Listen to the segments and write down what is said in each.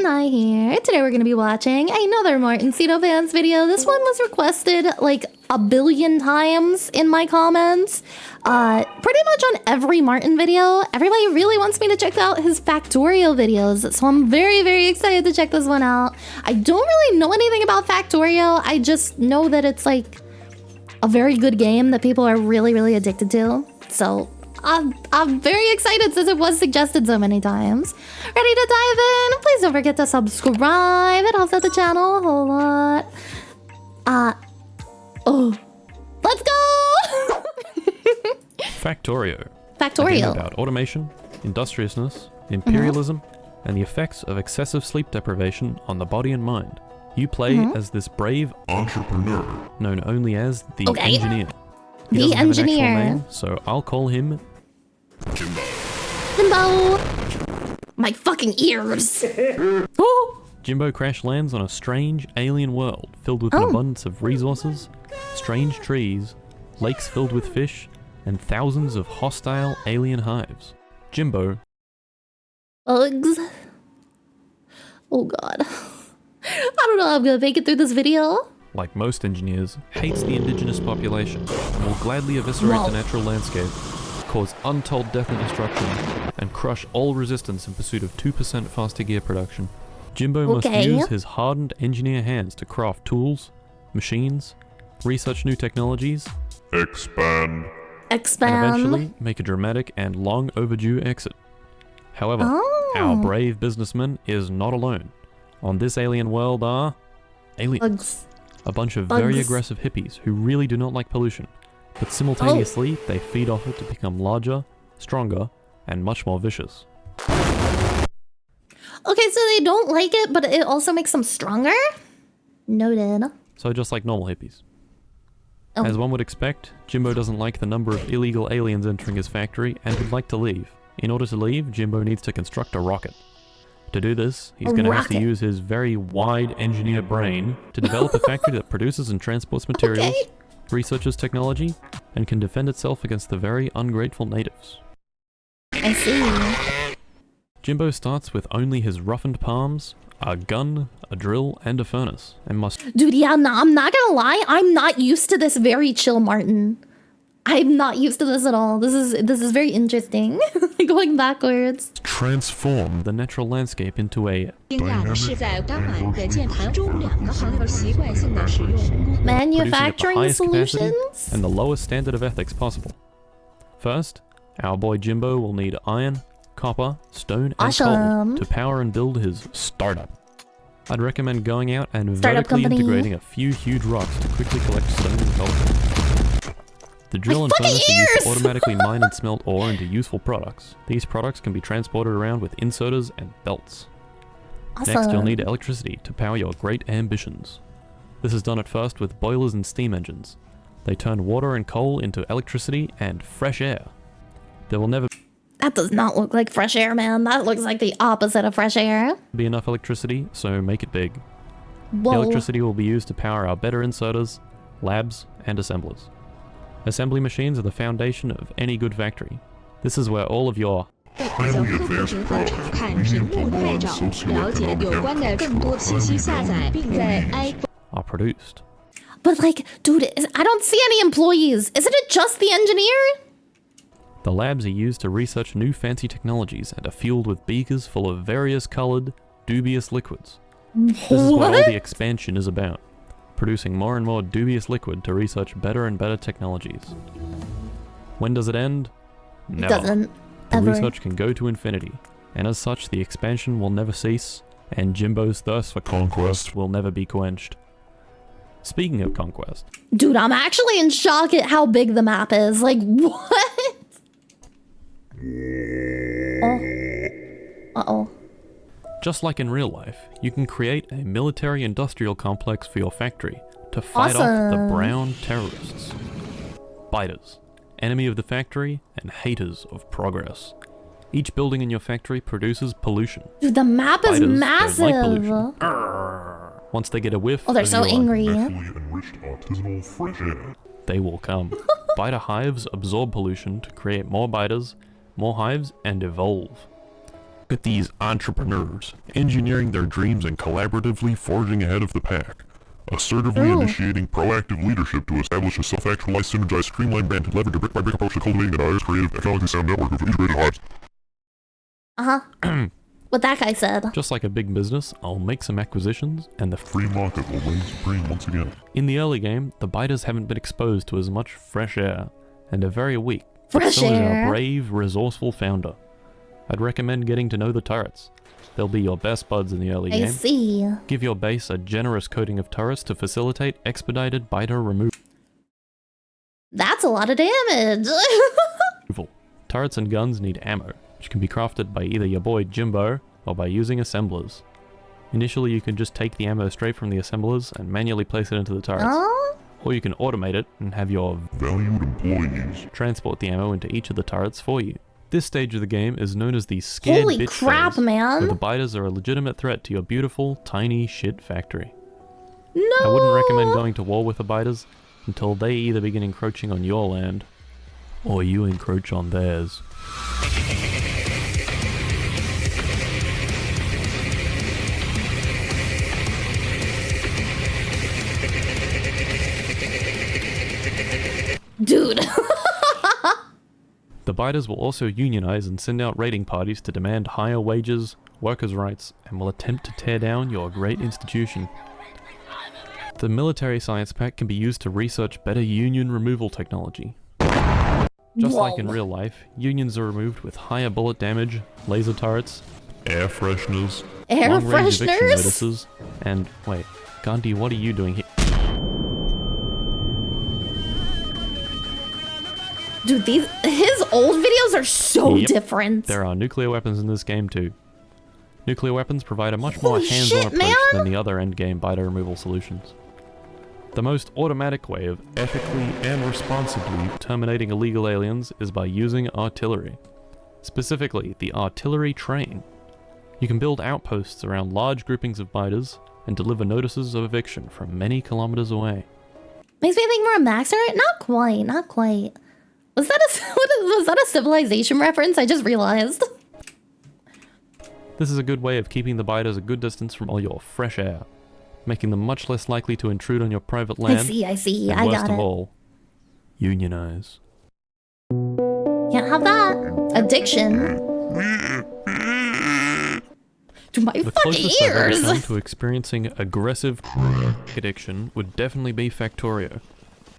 Nye here. Today we're going to be watching another Martincitopants video. This one was requested like a billion times in my comments. Pretty much on every Martin video. Everybody really wants me to check out his Factorio videos, so I'm very, very excited to check this one out. I don't really know anything about Factorio. I just know that it's like a very good game that people are really, really addicted to. So I'm very excited since it was suggested so many times. Ready to dive in? Please don't forget to subscribe. It helps out the channel a whole lot. Let's go! Factorio. Factorio. A game about automation, industriousness, imperialism, and the effects of excessive sleep deprivation on the body and mind. You play as this brave entrepreneur, known only as the engineer. He doesn't have an actual name, so I'll call him Jimbo. Jimbo! My fucking ears! Jimbo crash lands on a strange alien world filled with an abundance of resources, strange trees, lakes filled with fish, and thousands of hostile alien hives. Jimbo. Bugs. Oh god. I don't know how I'm gonna make it through this video. Like most engineers, hates the indigenous population and will gladly eviscerate the natural landscape, cause untold death and destruction, and crush all resistance in pursuit of 2% faster gear production. Jimbo must use his hardened engineer hands to craft tools, machines, research new technologies, expand, and eventually make a dramatic and long overdue exit. However, our brave businessman is not alone. On this alien world are aliens. A bunch of very aggressive hippies who really do not like pollution, but simultaneously they feed off it to become larger, stronger, and much more vicious. Okay, so they don't like it, but it also makes them stronger? Noted. So just like normal hippies. As one would expect, Jimbo doesn't like the number of illegal aliens entering his factory and would like to leave. In order to leave, Jimbo needs to construct a rocket. To do this, he's going to have to use his very wide engineer brain to develop a factory that produces and transports materials, researches technology, and can defend itself against the very ungrateful natives. I see. Jimbo starts with only his roughened palms, a gun, a drill, and a furnace, and must— Dude, yeah, no, I'm not gonna lie, I'm not used to this very chill Martin. I'm not used to this at all. This is very interesting. Going backwards. Transform the natural landscape into a manufacturing solutions and the lowest standard of ethics possible. First, our boy Jimbo will need iron, copper, stone, and coal to power and build his startup. I'd recommend going out and vertically integrating a few huge rocks to quickly collect stone and coal. The drill and furnace are used to automatically mine and smelt ore into useful products. These products can be transported around with inserters and belts. Next, you'll need electricity to power your great ambitions. This is done at first with boilers and steam engines. They turn water and coal into electricity and fresh air. There will never— That does not look like fresh air, man. That looks like the opposite of fresh air. Be enough electricity, so make it big. The electricity will be used to power our better inserters, labs, and assemblers. Assembly machines are the foundation of any good factory. This is where all of your highly advanced are produced. But like, dude, I don't see any employees. Isn't it just the engineer? The labs are used to research new fancy technologies and are fueled with beakers full of various colored, dubious liquids. This is what all the expansion is about. Producing more and more dubious liquid to research better and better technologies. When does it end? Never. It doesn't. The research can go to infinity, and as such the expansion will never cease, and Jimbo's thirst for conquest will never be quenched. Speaking of conquest... Dude, I'm actually in shock at how big the map is. Like, what? Uh-oh. Just like in real life, you can create a military-industrial complex for your factory to fight off the brown terrorists. Biters, enemy of the factory and haters of progress. Each building in your factory produces pollution. Dude, the map is massive! Don't like once they get a whiff they're so angry. They will come. Biter hives absorb pollution to create more biters, more hives, and evolve. Look at these entrepreneurs, engineering their dreams and collaboratively forging ahead of the pack. Assertively initiating proactive leadership to establish a self-actualized, synergized, streamlined brand to leverage a brick-by-brick approach to cultivating a diverse, creative, economically sound network of integrated hives. What that guy said. Just like a big business, I'll make some acquisitions, and the Free market will reign supreme once again. In the early game, the biters haven't been exposed to as much fresh air, and are very weak. Fresh So is air. our brave, resourceful founder. I'd recommend getting to know the turrets. They'll be your best buds in the early I game. see. Give your base a generous coating of turrets to facilitate expedited biter removal. That's a lot of damage. Turrets and guns need ammo, which can be crafted by either your boy Jimbo or by using assemblers. Initially, you can just take the ammo straight from the assemblers and manually place it into the turrets. Oh? Or you can automate it and have your Valued employees. transport the ammo into each of the turrets for you. This stage of the game is known as the scared Holy bitch crap, phase, where the man. biters are a legitimate threat to your beautiful, tiny shit factory. No. I wouldn't recommend going to war with the biters until they either begin encroaching on your land, or you encroach on theirs. Dude. The biters will also unionize and send out raiding parties to demand higher wages, workers' rights, and will attempt to tear down your great institution. The military science pack can be used to research better union removal technology. Just like in real life, unions are removed with higher bullet damage, laser turrets, Air fresheners. Air long-range eviction fresheners? notices, and wait, Gandhi, what are you doing here? Dude, his old videos are so Yep. different. There are nuclear weapons in this game too. Nuclear weapons provide a much more Holy hands-on shit, approach man! than the other endgame biter removal solutions. The most automatic way of ethically and responsibly terminating illegal aliens is by using artillery. Specifically, the artillery train. You can build outposts around large groupings of biters and deliver notices of eviction from many kilometers away. Makes me think we're a maxer. Not quite, not quite. Was that was that a Civilization reference? I just realized. This is a good way of keeping the biters a good distance from all your fresh air, making them much less likely to intrude on your private land. I see. And I worst got of it. all, unionize. Can't have that. Addiction. To my The fucking closest I've ever come ears. to experiencing aggressive addiction would definitely be Factorio.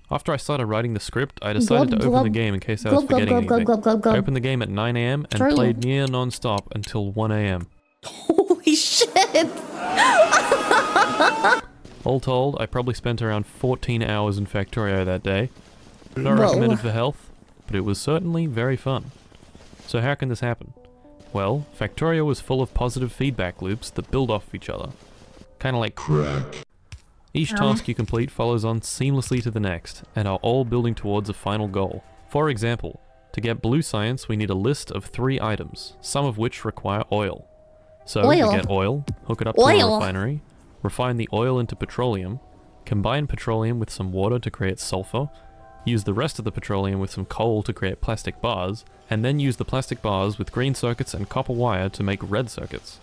After I started writing the script, I decided Glub, to open glub. the game in case I was Glub, glub, forgetting glub, glub, anything. glub, glub, glub. I opened the game at 9 AM and True. played near non-stop until 1 AM. Holy shit. All told, I probably spent around 14 hours in Factorio that day. Not Whoa. recommended for health, but it was certainly very fun. So how can this happen? Well, Factorio is full of positive feedback loops that build off each other. Kinda like crack. Each task you complete follows on seamlessly to the next, and are all building towards a final goal. For example, to get blue science we need a list of 3 items, some of which require oil. So, Oil. to get oil, hook it up to a Oil. refinery, refine the oil into petroleum, combine petroleum with some water to create sulfur, use the rest of the petroleum with some coal to create plastic bars, and then use the plastic bars with green circuits and copper wire to make red circuits.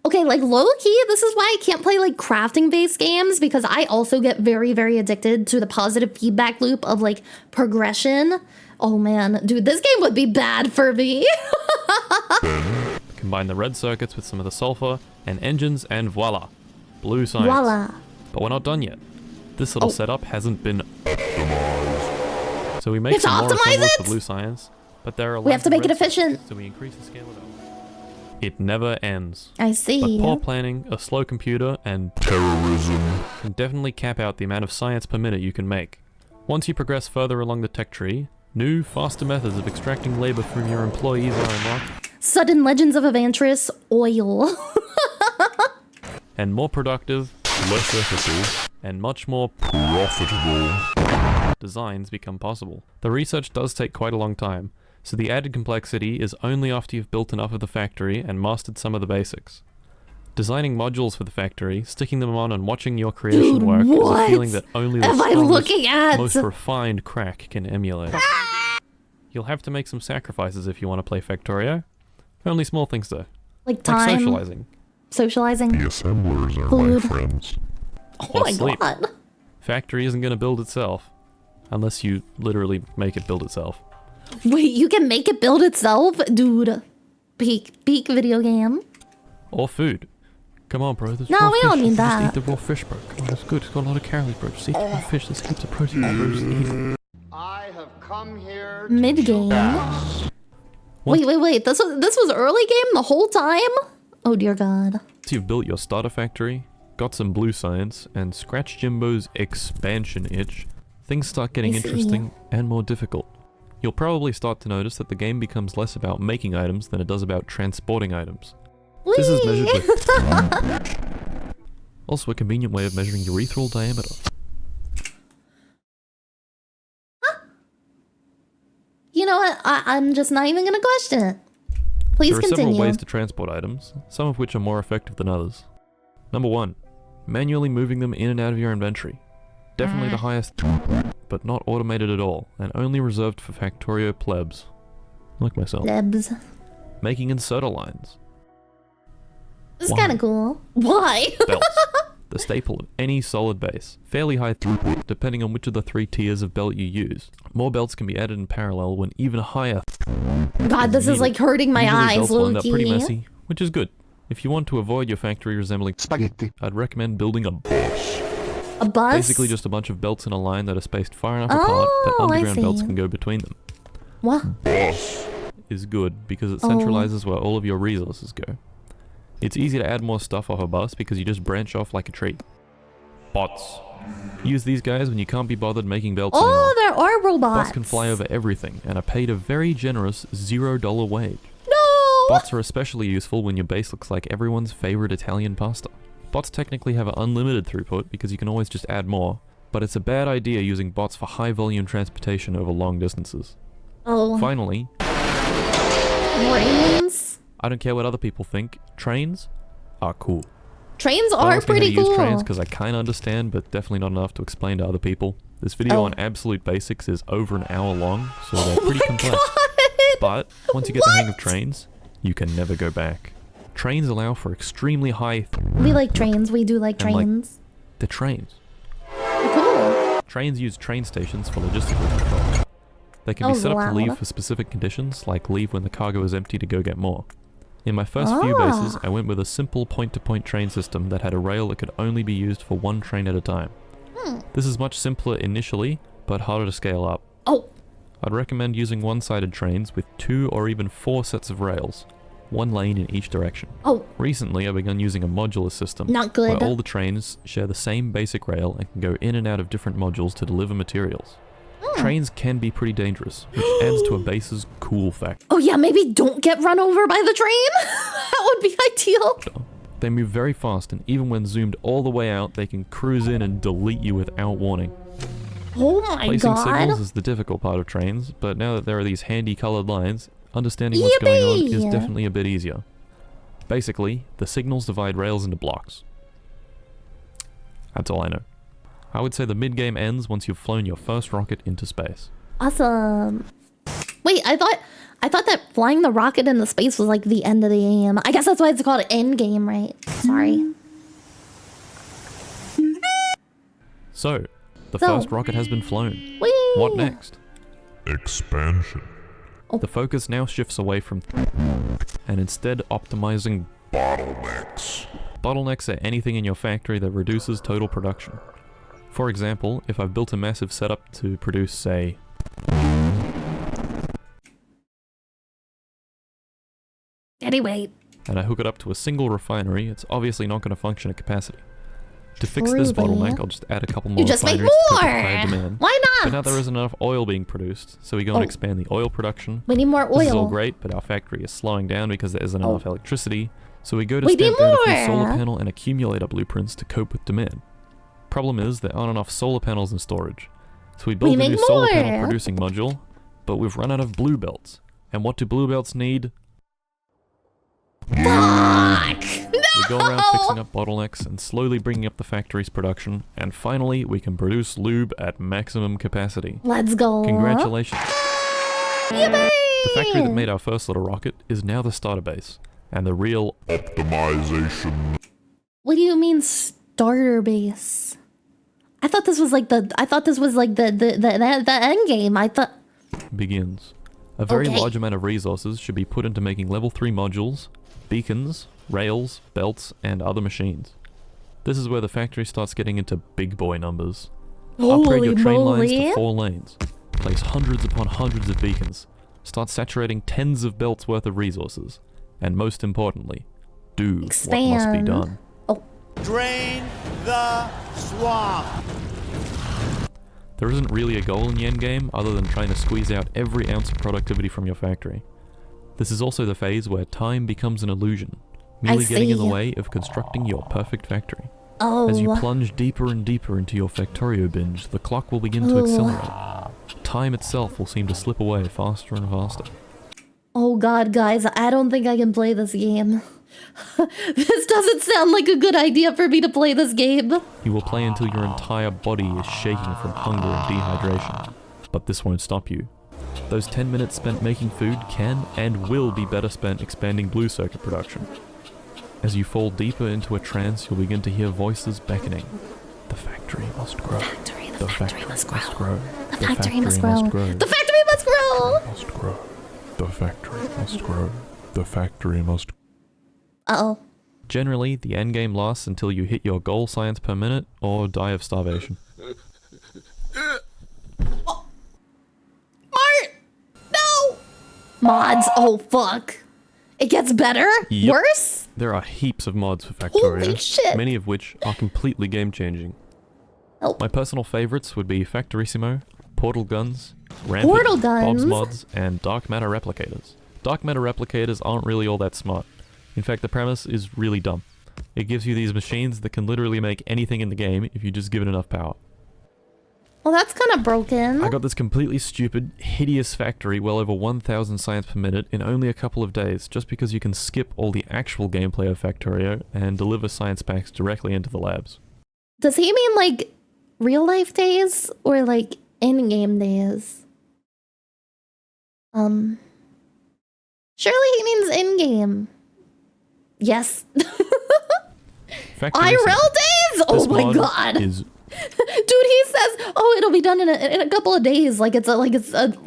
Okay, like low-key, this is why I can't play like crafting-based games, because I also get very, very addicted to the positive feedback loop of like progression. Oh man, dude, this game would be bad for me. Combine the red circuits with some of the sulfur and engines, and voila, blue science. Voila. But we're not done yet. This little setup hasn't been optimized. So we make have to some more optimize assemblers it? for blue science, but there are We have to make it efficient. So we increase the scale of it. It never ends. I But see. poor planning, a slow computer, and Terrorism. can definitely cap out the amount of science per minute you can make. Once you progress further along the tech tree, new, faster methods of extracting labor from your employees are unlocked, Sudden Legends of Evantris oil. and more productive, Less ethical. and much more Profitable. designs become possible. The research does take quite a long time, so the added complexity is only after you've built enough of the factory and mastered some of the basics. Designing modules for the factory, sticking them on and watching your creation Dude, work is a what feeling that only the am I strongest, looking at? most refined crack can emulate. You'll have to make some sacrifices if you want to play Factorio. Only small things though. Like Like time. socializing. Socializing. The assemblers are Food. my friends. Oh Or my sleep. god. Factory isn't going to build itself. Unless you literally make it build itself. Wait, you can make it build itself? Dude. Peak video game. Or food. Come on, bro. There's No, raw we fish. don't need You that. Just eat the raw fish, bro. Come on, it's good. It's got a lot of calories, bro. Just eat the raw fish. There's heaps of protein, bro. Just eat it. I have come here to Mid-game. What? Wait. This was early game the whole time? Oh dear god. So you've built your starter factory, got some blue science, and scratched Jimbo's expansion itch. Things start getting I see. interesting and more difficult. You'll probably start to notice that the game becomes less about making items than it does about transporting items. This is measured Whee! with also a convenient way of measuring urethral diameter. You know what? I'm just not even gonna question it. Please There are continue. several ways to transport items, some of which are more effective than others. Number 1. Manually moving them in and out of your inventory. Definitely the highest, but not automated at all, and only reserved for Factorio plebs. Like myself. Lebs. Making inserter lines. This is Why? kind of cool. Why? Belts. The staple of any solid base. Fairly high throughput, depending on which of the 3 tiers of belt you use. More belts can be added in parallel when even higher. God, this is like hurting my Usually eyes, belts will end up pretty Loki. messy, which is good. If you want to avoid your factory resembling spaghetti. I'd recommend building a bus. A bus? Basically just a bunch of belts in a line that are spaced far enough apart that Oh, I underground belts see. can go between them. What? Boss. Is good because it Oh. centralizes where all of your resources go. It's easy to add more stuff off a bus because you just branch off like a tree. Bots. Use these guys when you can't be bothered making belts anymore. Oh, there are robots. Bots can fly over everything and are paid a very generous $0 wage. No! Bots are especially useful when your base looks like everyone's favorite Italian pasta. Bots technically have an unlimited throughput because you can always just add more, but it's a bad idea using bots for high volume transportation over long distances. Oh, Finally, trains? I don't care what other people think, trains are cool. Trains Don't are ask me how pretty to use cool. trains because I kind of understand, but definitely not enough to explain to other people. This video Oh. on absolute basics is over an hour long, so they're pretty complex. God! But once you get the hang of trains, you can never go back. Trains allow for extremely high. We like trains. We do like And, like, trains. They're trains. Cool. Trains use train stations for logistical control. They can be Oh, set up to wow. leave for specific conditions, like leave when the cargo is empty to go get more. In my first few bases, I went with a simple point-to-point train system that had a rail that could only be used for one train at a time. This is much simpler initially, but harder to scale up. Oh, I'd recommend using one-sided trains with 2 or even 4 sets of rails, 1 lane in each direction. oh, Recently, I've begun using a modular system, not good. where all the trains share the same basic rail and can go in and out of different modules to deliver materials. Trains can be pretty dangerous, which adds to a base's cool factor. Oh yeah, maybe don't get run over by the train. That would be ideal. They move very fast, and even when zoomed all the way out, they can cruise in and delete you without warning. Oh my Placing signals god. is the difficult part of trains, but now that there are these handy colored lines, understanding what's going on is Yippee! definitely a bit easier. Basically, the signals divide rails into blocks. That's all I know. I would say the mid-game ends once you've flown your first rocket into space. Awesome. Wait, I thought that flying the rocket into space was like the end of the game. I guess that's why it's called end game, right? Sorry. So, the So- first rocket has been flown. Whee! What next? Expansion. The focus now shifts away from and instead optimizing Bottlenecks. bottlenecks are anything in your factory that reduces total production. For example, if I've built a massive setup to produce, say, Anyway, and I hook it up to a single refinery, it's obviously not going to function at capacity. To fix this Truly. bottleneck, I'll just add a couple more you just make refineries to cope with more. higher demand. Why But now not? there isn't enough oil being produced, so we go and Oh. expand the oil production. We need more This is all oil. great, but our factory is slowing down because there isn't Oh. enough electricity, so we go to We stamp need down a few more. solar panel and accumulator blueprints to cope with demand. Problem is, there aren't enough solar panels in storage. So we build a make new solar panel more. producing module, but we've run out of blue belts. And what do blue belts need? Fuck! We go around No! fixing up bottlenecks and slowly bringing up the factory's production, and finally we can produce lube at maximum capacity. Let's go. Congratulations! Yippee! The factory that made our first little rocket is now the starter base, and the real optimization. What do you mean starter base? I thought this was like the end game. I thought begins. A very Okay. large amount of resources should be put into making level 3 modules, beacons, rails, belts, and other machines. This is where the factory starts getting into big boy numbers. Upgrade your holy train lines moly. to 4 lanes. Place hundreds upon hundreds of beacons. Start saturating tens of belts worth of resources. And most importantly, do what must be Expand. done. Drain the swamp. There isn't really a goal in the endgame other than trying to squeeze out every ounce of productivity from your factory. This is also the phase where time becomes an illusion, merely getting in the see. way of constructing your perfect factory. Oh. As you plunge deeper and deeper into your Factorio binge, the clock will begin to Ooh. accelerate. Time itself will seem to slip away faster and faster. Oh god, guys, I don't think I can play this game. This doesn't sound like a good idea for me to play this game. You will play until your entire body is shaking from hunger and dehydration. But this won't stop you. Those 10 minutes spent making food can and will be better spent expanding blue circuit production. As you fall deeper into a trance, you'll begin to hear voices beckoning. The factory must grow. The factory must grow. The The factory must grow. The factory must grow! Must grow. The factory must grow. The factory must. Uh-oh. Generally, the endgame lasts until you hit your goal science per minute or die of starvation. Mart! No! Mods, oh fuck. It gets better? Yep. Worse? There are heaps of mods for Factorio, Holy shit. many of which are completely game-changing. Oh. My personal favorites would be Factorissimo, Portal Guns, Rampant, Portal Guns? Bob's Mods, and Dark Matter Replicators. Dark Matter Replicators aren't really all that smart. In fact, the premise is really dumb. It gives you these machines that can literally make anything in the game if you just give it enough power. Well, that's kind of broken. I got this completely stupid, hideous factory well over 1,000 science per minute in only a couple of days, just because you can skip all the actual gameplay of Factorio and deliver science packs directly into the labs. Does he mean like real life days or like in-game days? Surely he means in-game. Yes. Factorissimo. IRL days? Oh This my mod god. is Dude, he says, "Oh, it'll be done in a couple of days." Like that's. Dude,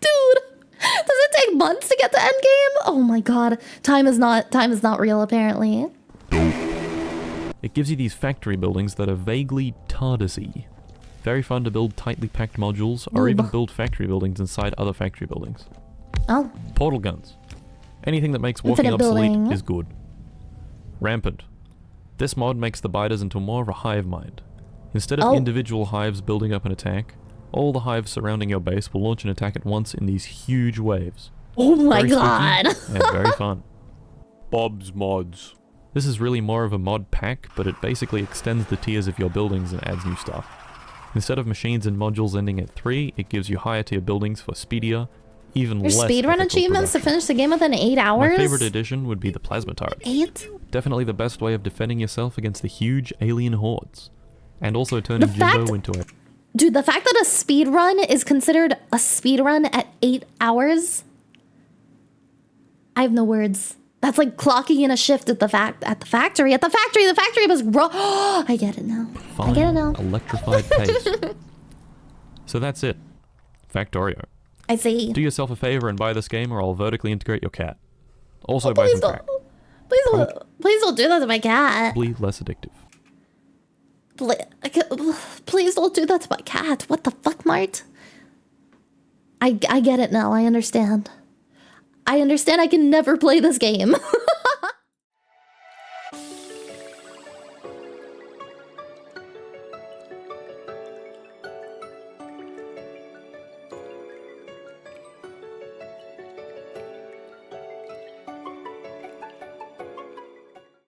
does it take months to get to end game? Oh my god, time is not real apparently. It gives you these factory buildings that are vaguely TARDIS-y. Very fun to build tightly packed modules, or even build factory buildings inside other factory buildings. Oh, Portal Guns. Anything that makes walking Infinite obsolete building. is good. Rampant. This mod makes the biters into more of a hive mind. Instead of Oh. individual hives building up an attack, all the hives surrounding your base will launch an attack at once in these huge waves. oh my Very spooky god. and very fun. Bob's Mods. This is really more of a mod pack, but it basically extends the tiers of your buildings and adds new stuff. Instead of machines and modules ending at 3, it gives you higher tier buildings for speedier, even There's less speedrun difficult achievements to production. finish the game within 8 hours. My favorite addition would be the plasma turret. 8. Definitely the best way of defending yourself against the huge alien hordes. And also turning Jimbo fact- into a... Dude, the fact that a speedrun is considered a speedrun at 8 hours, I have no words. That's like clocking in a shift at the factory. The factory must grow. I get it now. I get it now. electrified pace. So that's it. Factorio. I see. Do yourself a favor and buy this game or I'll vertically integrate your cat. Also buy Please some don't. crack. Please don't do that to my cat. Probably less addictive. Please don't do that to my cat. What the fuck, Mart? I get it now. I understand. I can never play this game.